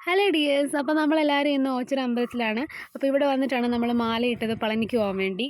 Hello dears, അപ്പോൾ നമ്മളെല്ലാവരും ഇന്ന് ഓച്ചിറ അമ്പലത്തിലാണ്. അപ്പോൾ ഇവിടെ വന്നിട്ടാണ് നമ്മൾ മാലയിട്ടത് പളനിക്ക് പോകാൻ വേണ്ടി.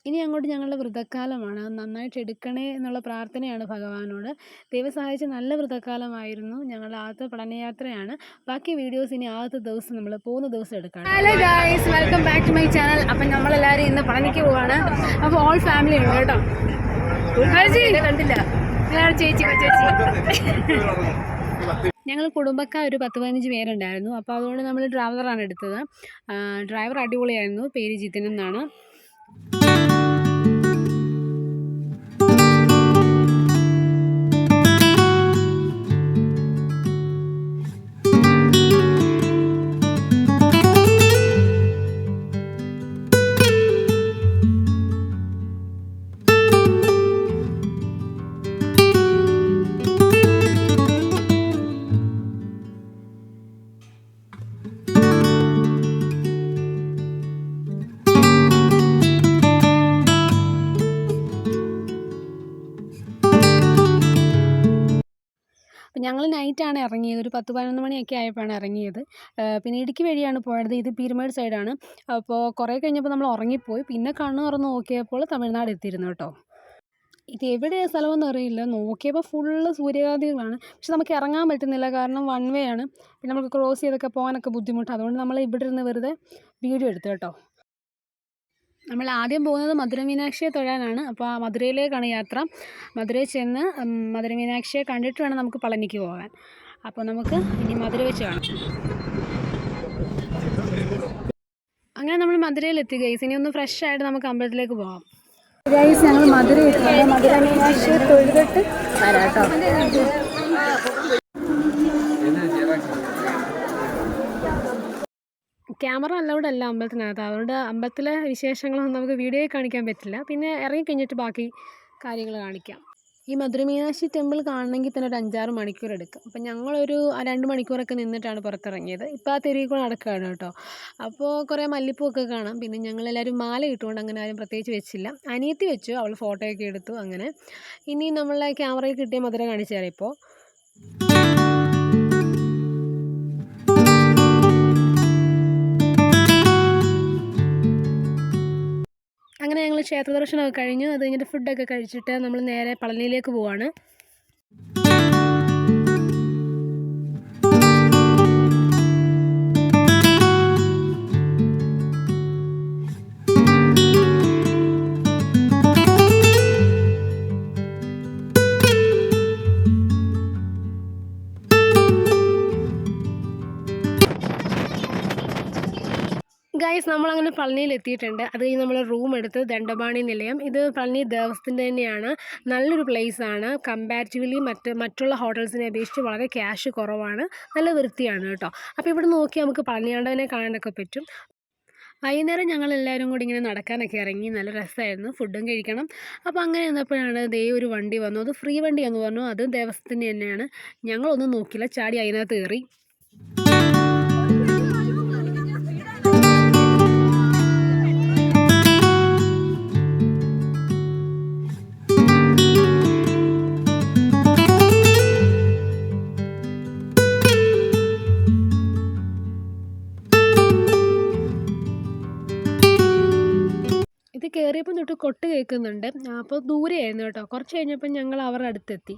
ഇനി അങ്ങോട്ട് ഞങ്ങളുടെ വ്രതക്കാലമാണ്. നന്നായിട്ട് എടുക്കണേ എന്നുള്ള പ്രാർത്ഥനയാണ് ഭഗവാനോട്. ദൈവം സഹായിച്ച് നല്ല വ്രതക്കാലമായിരുന്നു. ഞങ്ങളുടെ ആദ്യത്തെ പളനിയാത്രയാണ്. ബാക്കി വീഡിയോസ് ഇനി ആദ്യത്തെ ദിവസം നമ്മൾ പോകുന്ന ദിവസം എടുക്കാം. Hello guys, welcome back to my channel. അപ്പം നമ്മളെല്ലാവരും ഇന്ന് പളനിക്ക് പോവാണ്. അപ്പോൾ ഓൾ ഫാമിലി ഉണ്ട് കേട്ടോ. കണ്ടില്ല ചേച്ചി ഞങ്ങൾ കുടുംബക്കാർ ഒരു 10-15 പേരുണ്ടായിരുന്നു. അപ്പോൾ അതുകൊണ്ട് നമ്മൾ ട്രാവലറാണ് എടുത്തത്. ഡ്രൈവർ അടിപൊളിയായിരുന്നു. പേര് ജിതിൻ എന്നാണ്. ഞങ്ങൾ നൈറ്റാണ് ഇറങ്ങിയത്. ഒരു 10-11 മണിയൊക്കെ ആയപ്പോഴാണ് ഇറങ്ങിയത്. പിന്നെ ഇടുക്കി വഴിയാണ് പോയത്. ഇത് പീരുമേട് സൈഡാണ്. അപ്പോൾ കുറേ കഴിഞ്ഞപ്പോൾ നമ്മൾ ഉറങ്ങിപ്പോയി. പിന്നെ കണ്ണ് തുറന്ന് നോക്കിയപ്പോൾ തമിഴ്നാട് എത്തിയിരുന്നു കേട്ടോ. ഇത് എവിടെയാണ് സ്ഥലമെന്ന് അറിയില്ല. നോക്കിയപ്പോൾ ഫുള്ള് സൂര്യകാന്തികളാണ്. പക്ഷെ നമുക്ക് ഇറങ്ങാൻ പറ്റുന്നില്ല, കാരണം വൺ വേ ആണ്. പിന്നെ നമുക്ക് ക്രോസ് ചെയ്തൊക്കെ പോകാനൊക്കെ ബുദ്ധിമുട്ടാണ്. അതുകൊണ്ട് നമ്മൾ ഇവിടെ ഇരുന്ന് വെറുതെ വീഡിയോ എടുത്തു കേട്ടോ. നമ്മൾ ആദ്യം പോകുന്നത് മധുര മീനാക്ഷിയെ തൊഴാനാണ്. അപ്പോൾ ആ മധുരയിലേക്കാണ് യാത്ര. മധുരയിൽ ചെന്ന് മധുര മീനാക്ഷിയെ കണ്ടിട്ട് വേണം നമുക്ക് പളനിക്ക് പോകാൻ. അപ്പോൾ നമുക്ക് ഇനി മധുര വെച്ച് കാണാം. അങ്ങനെ നമ്മൾ മധുരയിലെത്തി ഗൈസ്. ഇനി ഒന്ന് ഫ്രഷ് ആയിട്ട് നമുക്ക് അമ്പലത്തിലേക്ക് പോകാം. ഗൈസ്, ഞങ്ങൾ മധുര എത്തിയാണ്. മധുര മീനാക്ഷിയെ തൊഴുതിട്ട് വരാം കേട്ടോ. ക്യാമറ അലൗഡ് അല്ല അമ്പലത്തിനകത്ത്. അതുകൊണ്ട് അമ്പലത്തിലെ വിശേഷങ്ങളൊന്നും നമുക്ക് വീഡിയോയിൽ കാണിക്കാൻ പറ്റില്ല. പിന്നെ ഇറങ്ങിക്കഴിഞ്ഞിട്ട് ബാക്കി കാര്യങ്ങൾ കാണിക്കാം. ഈ മധുര മീനാക്ഷി ടെമ്പിൾ കാണണമെങ്കിൽ തന്നെ ഒരു 5-6 മണിക്കൂർ എടുക്കും. അപ്പം ഞങ്ങളൊരു 2 മണിക്കൂറൊക്കെ നിന്നിട്ടാണ് പുറത്തിറങ്ങിയത്. ഇപ്പോൾ ആ തെരുവിൽ കൂടെ നടക്കുകയാണ് കേട്ടോ. അപ്പോൾ കുറേ മല്ലിപ്പൂവൊക്കെ കാണാം. പിന്നെ ഞങ്ങളെല്ലാവരും മാല ഇട്ടുകൊണ്ട് അങ്ങനെ ആരും പ്രത്യേകിച്ച് വെച്ചില്ല. അനിയത്തി വെച്ചു, അവൾ ഫോട്ടോയൊക്കെ എടുത്തു. അങ്ങനെ ഇനി നമ്മളെ ക്യാമറയിൽ കിട്ടിയ മധുര കാണിച്ചു തരാം. ഇപ്പോൾ അങ്ങനെ ഞങ്ങൾ ക്ഷേത്ര ദർശനമൊക്കെ കഴിഞ്ഞു. അത് കഴിഞ്ഞിട്ട് ഫുഡൊക്കെ കഴിച്ചിട്ട് നമ്മൾ നേരെ പളനിയിലേക്ക് പോവാണ്. ഗൈസ്, നമ്മളങ്ങനെ പളനിയിൽ എത്തിയിട്ടുണ്ട്. അത് കഴിഞ്ഞ് നമ്മൾ റൂം എടുത്ത് ദണ്ഡപാണി നിലയം. ഇത് പളനി ദേവസ്ഥത്തിൻ്റെ തന്നെയാണ്. നല്ലൊരു പ്ലേസാണ്. കമ്പാരിറ്റീവ്ലി മറ്റുള്ള ഹോട്ടൽസിനെ അപേക്ഷിച്ച് വളരെ ക്യാഷ് കുറവാണ്. നല്ല വൃത്തിയാണ് കേട്ടോ. അപ്പോൾ ഇവിടെ നോക്കി നമുക്ക് പളനിയാണ്ടവനെ കാണാനൊക്കെ പറ്റും. വൈകുന്നേരം ഞങ്ങളെല്ലാവരും കൂടി ഇങ്ങനെ നടക്കാനൊക്കെ ഇറങ്ങി. നല്ല രസമായിരുന്നു. ഫുഡും കഴിക്കണം. അപ്പോൾ അങ്ങനെ നിന്നപ്പോഴാണ് ഒരു വണ്ടി വന്നു. അത് ഫ്രീ വണ്ടിയാന്ന് പറഞ്ഞു. അത് ദേവസ്ഥത്തിൻ്റെ തന്നെയാണ്. ഞങ്ങളൊന്നും നോക്കില്ല, ചാടി അതിനകത്ത് കയറി. ഇത് കയറിയപ്പം തൊട്ട് കൊട്ട് കേൾക്കുന്നുണ്ട്. അപ്പോൾ ദൂരെയായിരുന്നു കേട്ടോ. കുറച്ച് കഴിഞ്ഞപ്പോൾ ഞങ്ങൾ അവരുടെ അടുത്തെത്തി.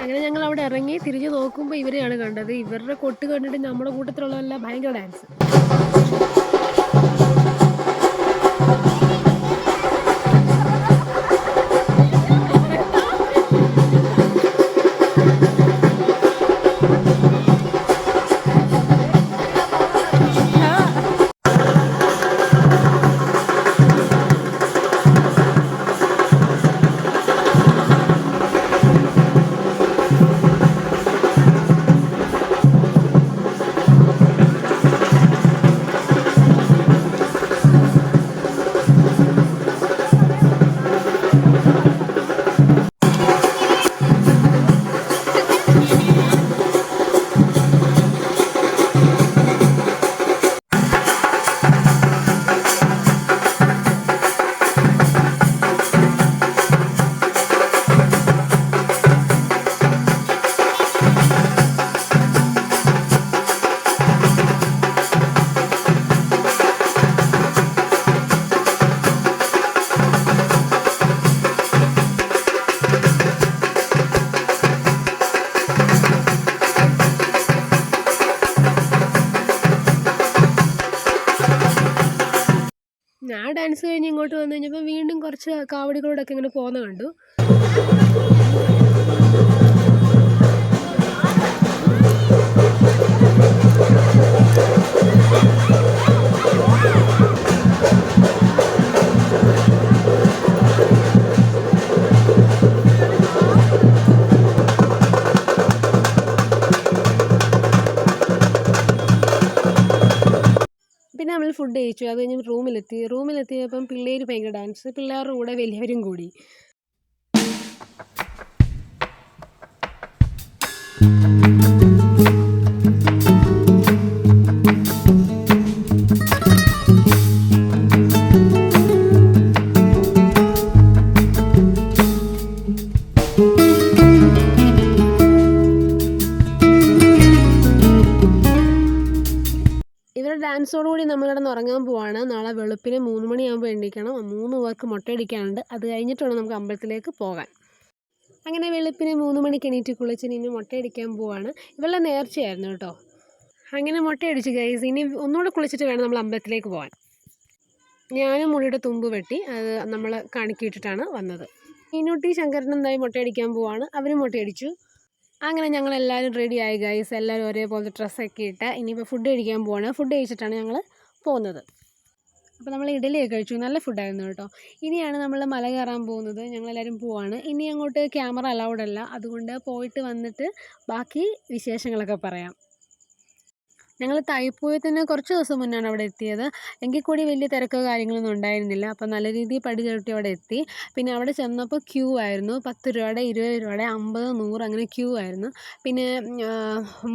അങ്ങനെ ഞങ്ങൾ അവിടെ ഇറങ്ങി തിരിഞ്ഞ് നോക്കുമ്പോൾ ഇവരെയാണ് കണ്ടത്. ഇവരുടെ കൊട്ട് കണ്ടിട്ട് നമ്മുടെ കൂട്ടത്തിലുള്ളതെല്ലാം ഭയങ്കര ഡാൻസ്. ഇങ്ങോട്ട് വന്നു കഴിഞ്ഞപ്പോൾ വീണ്ടും കുറച്ച് കാവടികളോടൊക്കെ ഇങ്ങനെ പോകുന്ന കണ്ടു. പിന്നെ നമ്മൾ ഫുഡ് കഴിച്ചു. അത് കഴിഞ്ഞ് റൂമിലെത്തിയപ്പം പിള്ളേർ ഭയങ്കര ഡാൻസ്, പിള്ളേരുടെ കൂടെ വലിയവരും കൂടി. ഇവരുടെ ഡാൻസോടുകൂടി നമ്മൾ കിടന്ന് ഉറങ്ങാൻ പോവാണ്. നാളെ വെളുപ്പിന് 3 മണിയാകുമ്പോൾ എണീക്കണം. 3 പേർക്ക് മുട്ടയടിക്കാനുണ്ട്. അത് കഴിഞ്ഞിട്ട് വേണം നമുക്ക് അമ്പലത്തിലേക്ക് പോകാൻ. അങ്ങനെ വെളുപ്പിന് 3 മണിക്ക് എണീറ്റ് കുളിച്ച് ഇനി മുട്ടയടിക്കാൻ പോവാണ്. ഇവളുടെ നേർച്ചയായിരുന്നു കേട്ടോ. അങ്ങനെ മുട്ടയടിച്ച് ഗൈസ്. ഇനി ഒന്നുകൂടെ കുളിച്ചിട്ട് വേണം നമ്മൾ അമ്പലത്തിലേക്ക് പോകാൻ. ഞാനും മുടിയുടെ തുമ്പ് വെട്ടി അത് നമ്മൾ കാണിക്കിട്ടിട്ടാണ് വന്നത്. മീനൂട്ടി ശങ്കരനും എന്തായി മുട്ടയടിക്കാൻ പോവാണ്. അവരും മുട്ടയടിച്ചു. അങ്ങനെ ഞങ്ങളെല്ലാവരും റെഡി ആയി ഗൈസ്. എല്ലാവരും ഒരേപോലത്തെ ഡ്രസ്സൊക്കെ ഇട്ട് ഇനിയിപ്പോൾ ഫുഡ് കഴിക്കാൻ പോവാണ്. ഫുഡ് കഴിച്ചിട്ടാണ് ഞങ്ങൾ പോകുന്നത്. അപ്പോൾ നമ്മൾ ഇഡലിയൊക്കെ കഴിച്ചു. നല്ല ഫുഡായിരുന്നു കേട്ടോ. ഇനിയാണ് നമ്മൾ മല കയറാൻ പോകുന്നത്. ഞങ്ങളെല്ലാവരും പോവാണ്. ഇനി അങ്ങോട്ട് ക്യാമറ അലൗഡ് അല്ല. അതുകൊണ്ട് പോയിട്ട് വന്നിട്ട് ബാക്കി വിശേഷങ്ങളൊക്കെ പറയാം. ഞങ്ങൾ തൈപ്പൂയത്തിന് കുറച്ച് ദിവസം മുന്നാണ് അവിടെ എത്തിയത്. എങ്കിൽ കൂടി വലിയ തിരക്കോ കാര്യങ്ങളൊന്നും ഉണ്ടായിരുന്നില്ല. അപ്പോൾ നല്ല രീതിയിൽ പടി ചവിട്ടി അവിടെ എത്തി. പിന്നെ അവിടെ ചെന്നപ്പോൾ ക്യൂ ആയിരുന്നു. 10 രൂപയുടെ, 20 രൂപയുടെ, 50, 100 അങ്ങനെ ക്യൂ ആയിരുന്നു. പിന്നെ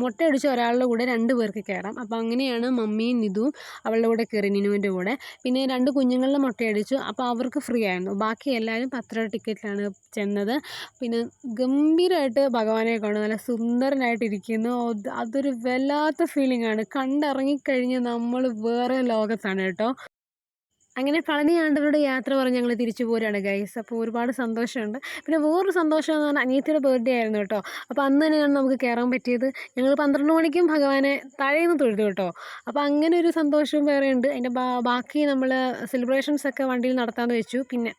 മുട്ടയടിച്ച ഒരാളുടെ കൂടെ 2 പേർക്ക് കയറാം. അപ്പോൾ അങ്ങനെയാണ് മമ്മിയും നിതുവും അവളുടെ കൂടെ കയറി, നിനുവിൻ്റെ കൂടെ. പിന്നെ 2 കുഞ്ഞുങ്ങളുടെ മുട്ടയടിച്ചു. അപ്പോൾ അവർക്ക് ഫ്രീ ആയിരുന്നു. ബാക്കി എല്ലാവരും 10 രൂപ ടിക്കറ്റിലാണ് ചെന്നത്. പിന്നെ ഗംഭീരമായിട്ട് ഭഗവാനെ കണ്ടു. നല്ല സുന്ദരനായിട്ടിരിക്കുന്നു. അതൊരു വല്ലാത്ത ഫീലിംഗ് ആണ്. കണ്ടിറങ്ങിക്കഴിഞ്ഞ് നമ്മൾ വേറെ ലോകത്താണ് കേട്ടോ. അങ്ങനെ പളനി ആണ്ടവരുടെ യാത്ര പറഞ്ഞ് ഞങ്ങൾ തിരിച്ചു പോരുകയാണ് ഗൈസ്. അപ്പോൾ ഒരുപാട് സന്തോഷമുണ്ട്. പിന്നെ വേറൊരു സന്തോഷം എന്ന് പറഞ്ഞാൽ അനിയത്തിയുടെ ബർത്ത്ഡേ ആയിരുന്നു കേട്ടോ. അപ്പോൾ അന്ന് തന്നെയാണ് നമുക്ക് കയറാൻ പറ്റിയത്. ഞങ്ങൾ 12 മണിക്കും ഭഗവാനെ താഴേന്ന് തൊഴുതു കേട്ടോ. അപ്പോൾ അങ്ങനെ ഒരു സന്തോഷവും വേറെ ഉണ്ട്. അതിൻ്റെ ബാക്കി നമ്മൾ സെലിബ്രേഷൻസൊക്കെ വണ്ടിയിൽ നടത്താമെന്ന് വെച്ചു. പിന്നെ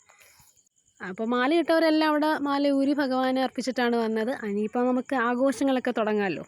അപ്പോൾ മാല ഇട്ടവരെല്ലാം അവിടെ മാല ഊരി ഭഗവാനെ അർപ്പിച്ചിട്ടാണ് വന്നത്. ഇനിയിപ്പോൾ നമുക്ക് ആഘോഷങ്ങളൊക്കെ തുടങ്ങാമല്ലോ.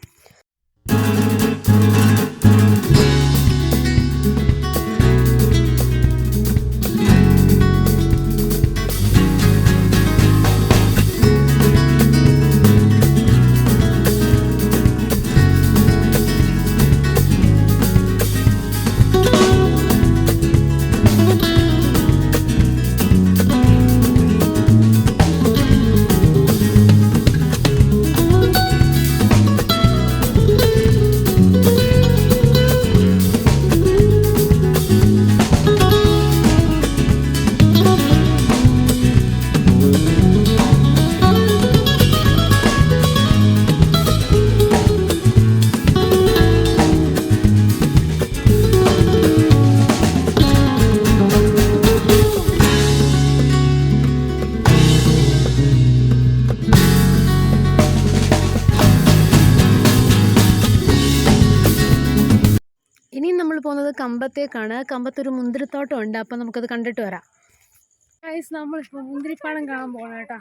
ഇനിയും നമ്മൾ പോകുന്നത് കമ്പത്തേക്കാണ്. കമ്പത്തൊരു മുന്തിരിത്തോട്ടം ഉണ്ട്. അപ്പോൾ നമുക്കത് കണ്ടിട്ട് വരാം. ഗൈസ്, നമ്മളിപ്പോൾ മുന്തിരിപ്പാടം കാണാൻ പോകണം കേട്ടോ.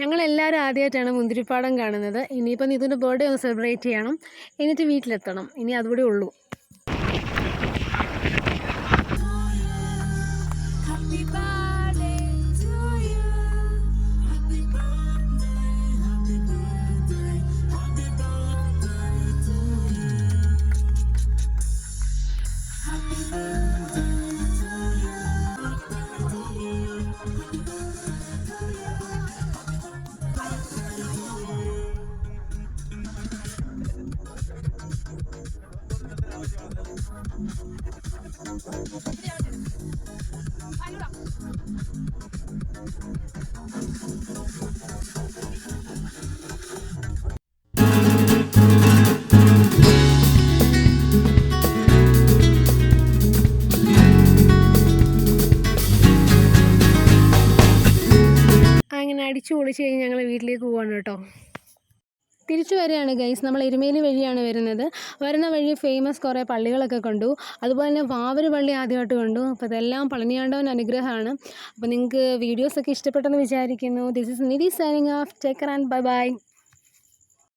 ഞങ്ങളെല്ലാവരും ആദ്യമായിട്ടാണ് മുന്തിരിപ്പാടം കാണുന്നത്. ഇനിയിപ്പം ഇതിൻ്റെ ബർത്ത്ഡേ ഒന്ന് സെലിബ്രേറ്റ് ചെയ്യണം. എന്നിട്ട് വീട്ടിലെത്തണം. ഇനി അതുകൂടെ ഉള്ളൂ. അടിച്ചു പൊളിച്ച് കഴിഞ്ഞ് ഞങ്ങൾ വീട്ടിലേക്ക് പോവാണ് കേട്ടോ. തിരിച്ചു വരികയാണ് ഗൈസ്. നമ്മൾ എരുമേലി വഴിയാണ് വരുന്നത്. വരുന്ന വഴി ഫേമസ് കുറേ പള്ളികളൊക്കെ കണ്ടു. അതുപോലെ തന്നെ വാവര് പള്ളി ആദ്യമായിട്ട് കണ്ടു. അപ്പോൾ ഇതെല്ലാം പളനിയാണ്ടവൻ അനുഗ്രഹമാണ്. അപ്പോൾ നിങ്ങൾക്ക് വീഡിയോസൊക്കെ ഇഷ്ടപ്പെട്ടെന്ന് വിചാരിക്കുന്നു. This is Nidhi signing off. Take care and bye bye.